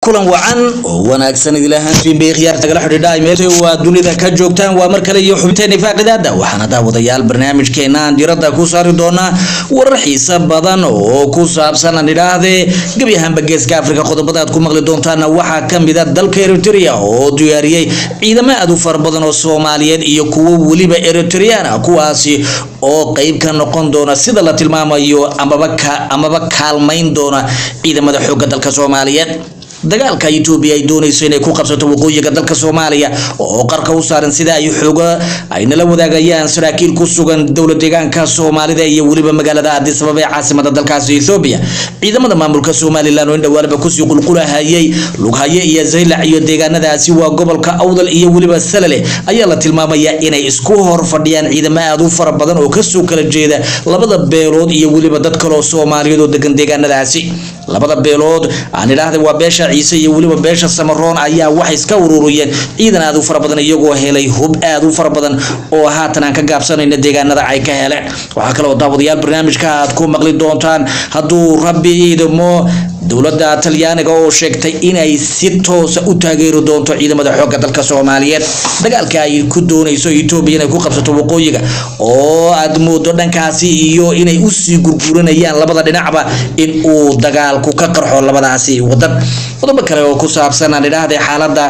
kulan wacan oo wanaagsan ilahan fi beekhiyar tagala xidhiidhay meesha waa dunida ka joogtaan waa mar kale iyo xubinteena faaqidaada waxaana daawadayaal barnaamijkeena diiradda ku saari doona warar xiiso badan oo ku saabsan nidhaahde gabi ahaanba geeska Afrika qodobada aad ku maqli doontaan waxa kamid ah dalka Eritrea oo diyaariyay ciidamo aad u far badan oo Soomaaliyeed iyo kuwa waliba Eritrean kuwaasi oo qayb ka noqon doona sida la tilmaamayo amaba kaalmayn doona ciidamada xoogga dalka Soomaaliyeed dagaalka Ethiopia ay doonayso inay ku qabsato waqooyiga dalka Soomaaliya oo qarka u saaran sida ay xooga ay nala wadaagayaan saraakiil ku sugan dawladda deegaanka Soomaalida iyo waliba magaalada Addis Ababa ee caasimadda dalkaasi Ethiopia ciidamada maamulka Somaliland oo indhawaalba ku sii qulqulahayay Lughaye iyo Zaylac iyo deegaanadaasi waa gobolka Awdal iyo waliba Salale ayaa la tilmaamayaa inay isku hor fadhiyaan ciidamo aad u fara badan oo ka soo kala jeeda labada beelood iyo waliba dad kale oo Soomaaliyeed oo degan deegaanadaasi labada beelood aan ilaahay waa beesha Ciise iyo waliba beesha Samaroon ayaa wax iska ururiyeen ciidan aad u fara badan iyagoo helay hub aad u fara badan oo haatan aan ka gaabsanayna deegaanada ay ka heleen waxa kale oo daawadayaal barnaamijka aad ku maqli doontaan hadduu rabbi idmo dawladda Talyaaniga oo sheegtay inay si toos ah u taageeri doonto ciidamada xoogga dalka Soomaaliyeed dagaalka ay ku doonayso Ethiopia inay ku qabsato waqooyiga oo aad moodo dhankaasi iyo inay u sii gurguranayaan labada dhinacba in uu dagaalku ka qarxo labadaasi wadan qodobo kale oo ku saabsan nidhaahday xaaladda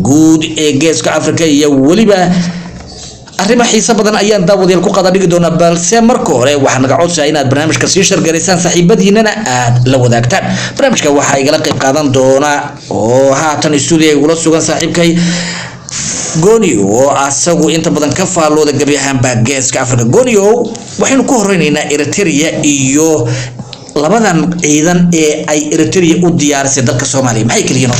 guud ee geeska Afrika iyo waliba arrimo xiiso badan ayaan daawadayaal ku qada dhigi doona balse marka hore waxaan naga codsaday inaad barnaamijka sii shargaraysaan saaxiibadiinana aad la wadaagtaan barnaamijka waxa igala qayb qaadan doona oo haatan studio ula sugan saaxiibkay Gonio oo asagu inta badan ka faalooda gabi ahaanba geeska Afrika Gonio waxaynu ku horeynaynaa Eritrea iyo labadan ciidan ee ay Eritrea u diyaarisay dalka Soomaaliya maxay kaliya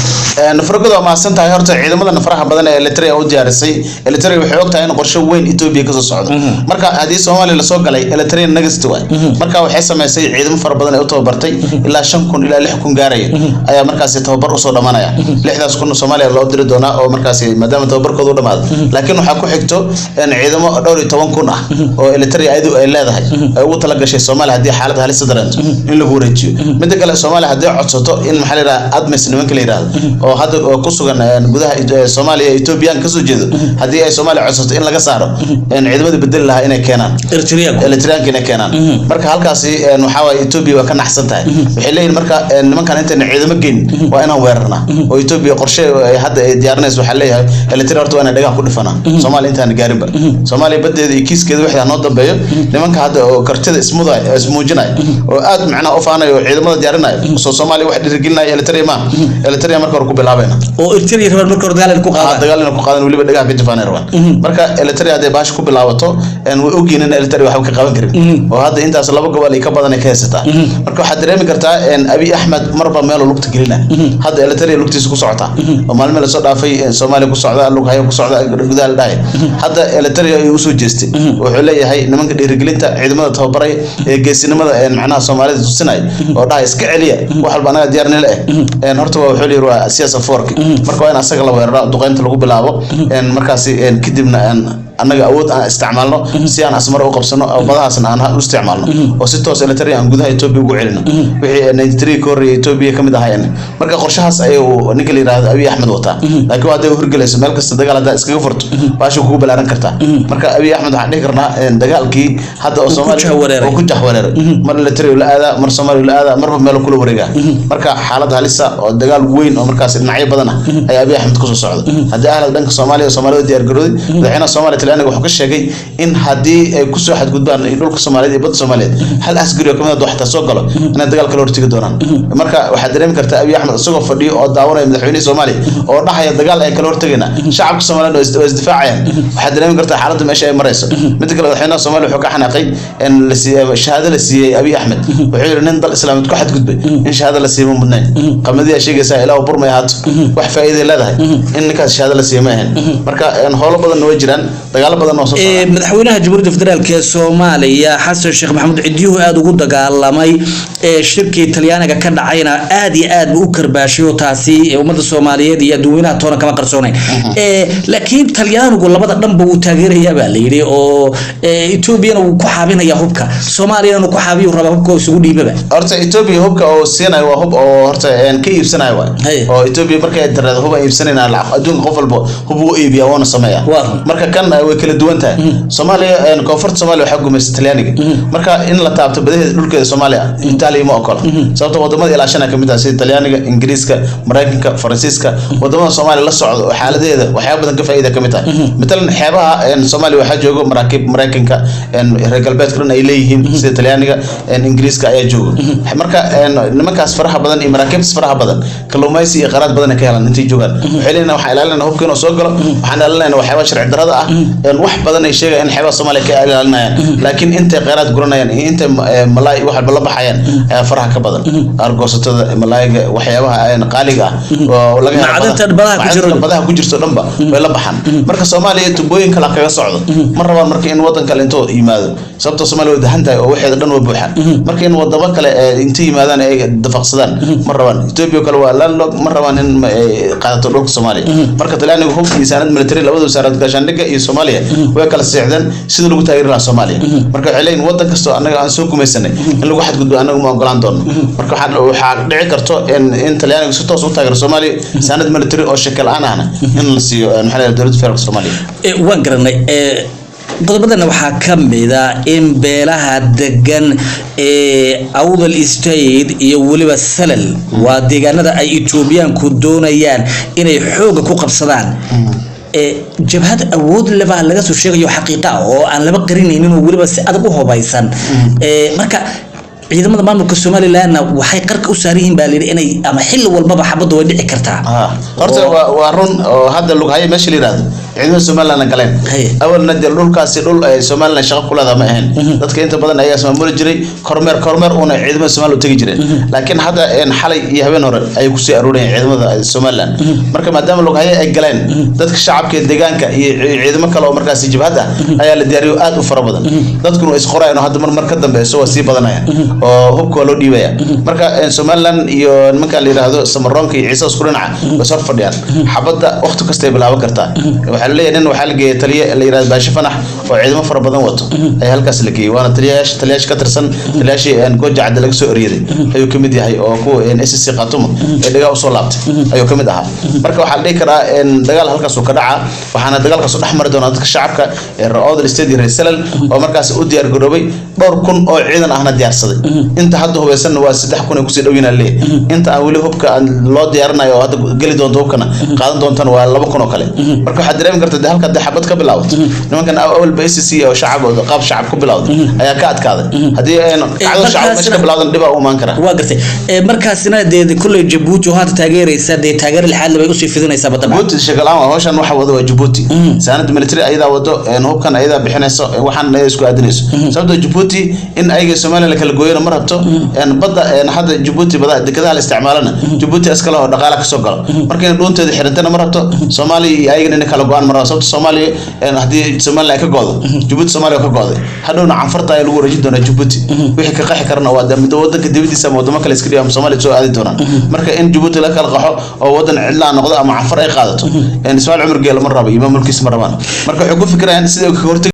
farqada ma santahay horta ciidamada faraha badan ee Eritrea u diyaarisay Eritrea waxay ogtahay in qorshe weyn Ethiopia ka soo socdo marka hadii Soomaaliya la soo galay Eritrea nagast way marka waxay sameysay ciidamo fara badan ee u tababartay ilaa 5,000 ilaa 6,000 gaaraya ayaa markaas tababar u soo dhamanaya 6,000 Soomaaliya loo diri doona oo markaas maadaama tababarkoodu u dhamaado laakiin waxa ku xigto in ciidamo dhowr iyo 10,000 ah oo Eritrea ay leedahay ay ugu tala gashay Soomaaliya hadii xaalad halis dareento in lagu wareejiyo mid kale Soomaaliya hadii codsato in maxaa la yiraahdaa admis nimanka la yiraahdo oo hadda ku sugan gudaha Soomaaliya Ethiopia ka soo jeedo hadii ay Soomaaliya codsato in laga saaro in ciidamada bedel laha inay keenaan Eritrea inay keenaan marka halkaasi waxa way Ethiopia waa ka naxsan tahay waxay leeyihiin marka nimankan inta ciidamo geen waa inaan weerarna oo Ethiopia qorshe ay hadda ay diyaarinayso waxa leeyahay Eritrea horta waa inay dhaga ku dhifana Soomaaliya intaan gaarinba Soomaaliya badeeda iyo kiiskeeda wixii noo dambeeyo nimanka hadda oo kartida ismuujinay oo aad macna faanayo ciidamada diyaarinayo soo Soomaaliya wax dhirgelinay Eritrea marka hore ku bilaabayna oo Eritrea rabaan marka hore dagaal ku qaadan waliba dhagaa ka jafaanay rabaan marka Eritrea ay baash ku bilaabato way ogyiin in Eritrea wax ka qaban karin oo hadda intaas laba gobol ay ka badan ka haysataa marka waxa dareemi kartaa in Abiy Ahmed marba meel lugta gelina hadda Eritrea lugtiisa ku socota oo maalmo la soo dhaafay Soomaaliya ku socda Lughaye ku socda gudaha la dhahay hadda Eritrea ay u soo jeestay wuxuu leeyahay nimanka dhiirigelinta ciidamada tababaray ee geesinimada macnaha Soomaalida tusinay oo dhahay iska celiya wax walba anaga diyaarnay leh horta wuxuu leeyahay siyaasad fork marka waa in asaga la weeraro duqeynta lagu bilaabo markaas kadibna anaga awood aan isticmaalno si aan asmar u qabsano oo badahaasna aan u isticmaalno oo si toos Eritrea aan gudaha Ethiopia ugu celino wixii 93 Korea Ethiopia kamid ahaayeen marka qorshahaas ayuu ninka la yiraahdo Abiy Ahmed wata laakiin waa day horgelayso meel kasta dagaal hada iskaga furto baashu ku balaaran kartaa marka Abiy Ahmed waxa dhici karnaa dagaalkii hadda oo Soomaaliya oo ku jaxwareeray mar Eritrea la aada mar Soomaaliya la aada marba meel kula wareega marka xaalad halisa oo dagaal weyn oo markaas dhinacyo badan ah ay Abiy Ahmed ku soo socdo hadii ahlad dhanka Soomaaliya diyaar garooday waxayna Soomaaliya anaga wuxuu ka sheegay in hadii ay ku soo xadgudbaan dhulka Soomaaliyeed iyo badda Soomaaliyeed hal askari oo kamid ah waxta soo galo in dagaal kale hortiga doonaan marka waxa dareemi kartaa Abiy Ahmed isagoo fadhiyo oo daawanaya madaxweynaha Soomaaliya oo dhahaya dagaal ay kala hortagayna shacabka Soomaaliyeed oo isdifaacayaan waxa dareemi kartaa xaaladda meesha ay marayso mid kale madaxweynaha Soomaaliya wuxuu ka xanaaqay in la siiyay shahaado la siiyay Abiy Ahmed wuxuu yiri nin dal islaamid ku xadgudbay in shahaado la siiyo mudnaan qamadiya sheegaysa ilaa burmay haato wax faa'iido leedahay in ninkaas shahaado la siiyo ma ahan marka howlo badan way jiraan dagaal badan oo soo socda madaxweynaha Jamhuuriyadda Federaalka ee Soomaaliya Xasan Sheekh Maxamuud Ciidiyuhu aad ugu dagaalamay shirkii Talyaaniga ka dhacayna aad iyo aad u karbaashay taasi ummadda Soomaaliyeed iyo dadweynaha toona kama qarsoonay laakiin Talyaanigu labada dhanba uu taageerayaa baa la yiri oo Ethiopia uu ku xaabinaya hubka Soomaaliya uu ku xaabiyo raba hubka isugu dhiibaba horta Ethiopia hubka oo siinay waa hub oo horta ka iibsanayo waay oo Ethiopia markay tirada hub iibsanayna lacag adduunka qof walba hub uu iibiyo wana sameeyaa marka kan way kala duwan tahay Soomaaliya koonfurta Soomaaliya waxa gumaysta Talyaaniga marka in la taabto badaheeda dhulkeeda Soomaaliya Italy ma ogola sababtoo wadamada ilaa shan ka mid ah sida Talyaaniga Ingiriiska Mareykanka Faransiiska wadamada Soomaaliya la socdo xaaladeeda waxyaabo badan ka faa'iido kamid ah midalan xeebaha Soomaaliya waxa joogo maraakiib Mareykanka reer galbeedka ay leeyihiin sida Talyaaniga Ingiriiska ayaa joogo marka nimankaas faraha badan iyo maraakiibta faraha badan kalluumaysi iyo qaraad badan ka helaan intii joogan waxay leeyihiin waxa ilaalinayna hubka inuu soo galo waxaan ilaalinayna waxyaabo sharci darrada ah wax badan ay sheegayaan in xeebaha Soomaaliya ka ilaalinayaan laakiin inta qaraad guranayaan inta malaay wax la baxayaan ayaa faraha ka badan argoosatada malaayga waxyaabaha qaaliga ah oo laga helo badaha ku jirto dhanba way la baxaan marka Soomaaliya tubooyin kala kaga socdo mar rabaan marka in wadan kale intuu yimaado sababtoo Soomaaliya way dahantahay oo waxay dhan way buuxaan marka in wadamo kale intii yimaadaan ay dafaqsadaan mar rabaan Ethiopia kale waa landlocked mar rabaan in qaadato dhulka Soomaaliya marka Talyaanigu hub miisaanad military labada wasaaradda gaashaandhigga iyo Soomaaliya way kala seexdeen sida lagu taageeri lahaa Soomaaliya marka waxay leeyihiin wadan kasto anaga aan soo gumaysanay in lagu xadgudbo anaga ma ogolaan doono marka waxa dhici karto in Talyaanigu si toos u taageero Soomaaliya miisaanad military oo shakal aan ahna in la siiyo maxaa dowladda federaalka Soomaaliya waan garanay qodobadana waxaa ka mid ah in beelaha degan Awdal State iyo waliba Salal waa deegaanada ay Etoobiyaanku doonayaan inay xoog ku qabsadaan jabhad awood laba laga soo sheegayo xaqiiqo oo aan laba qarinaynin oo waliba si adag u hubaysan marka ciidamada maamulka Soomaaliland waxay qarka u saarihiin baa leeyahay inay ama xil walba xabadu way dhici kartaa horta waa run oo hadda lug haye meesha liiraado ciidamada Soomaaliland galeen awalna dil dhulkaasi dhul ay Soomaaliland shaqo ku leedahay ma ahayn dadka inta badan ayaa maamuli jiray kormeer una ciidamada Soomaaliland u tagi jireen laakiin hadda xalay iyo habeen hore ay ku sii aruureen ciidamada Soomaaliland marka maadaama lug haye ay galeen dadka shacabka deegaanka iyo ciidamo kale oo markaas jabhad ah ayaa la diyaariyo aad u fara badan dadkuna way isqorayaan hadda mar ka dambeeyo waa sii badanayaan oo hubka loo dhiibaya marka Soomaaliland iyo nimanka la yiraahdo Samaroonka iyo Ciise isku dhinaca way soo fadhiyaan xabada waqti kasta ay bilaaban kartaa waxa la leeyahay in waxa la geeyay taliye la yiraahdo Baashi Fanax oo ciidamo fara badan wato ay halkaas la geeyay waana taliyash ka tirsan taliyashi gooja cad laga soo oriyaday ayuu kamid yahay oo ku SSC Khartoum ee dhaga u soo laabtay ayuu kamid ahaa marka waxa la dhihi karaa in dagaal halkaas uu ka dhaca waxaana dagaalkaas u dhaxmari doona dadka shacabka ee Awdal State iyo Salal oo markaas u diyaar garoobay 2,000 oo ciidan ahna diyaarsaday inta hadda hubaysan waa 3,000 ay ku sii dhawina leey inta aan wali hubka loo diyaarinayo hadda gali doonto hubkana qaadan doontan waa 2,000 oo kale marka waxa dareemi kartaa halka xabad ka bilowday nimankan awal BCC oo shacabooda qaab shacab ku bilowday ayaa ka adkaaday hadii ay qacdo shacab meesha ka bilowdan dib u iman kara waa gartay markaasina kulay Djibouti oo hadda taageeraysa taageer lixaad bay u sii fidinaysaa badda Djibouti shaqalaan hawshan waxa wada waa Djibouti sanad military ayada wado hubkan ayada bixinayso waxaan ay isku aadinayso sababtoo Djibouti in ayaga Soomaaliland kala gooyeen ma rabto badda hadda Djibouti bada dekadaha la isticmaalana Djibouti askala oo dhaqaale ka soo galo markay dhuunteeda xirantana ma rabto Soomaaliya ayaga in kala go'aan ma rabto sababtoo Soomaaliya hadii Soomaaliya ka goodo Djibouti Soomaaliya ka gooday hadhowna canfarta ay lagu wareejin doona Djibouti wixii ka qaxi karna waa wadanka dibadiisa ama wadamo kale iska dhigay Soomaaliya soo aadi doona marka in Djibouti la kala qaxo oo wadan cidla noqdo ama canfar ay qaadato Ismaaciil Cumar Geele ma rabo iyo maamulkiisa ma rabaan marka wuxuu ku fikirayaan sidoo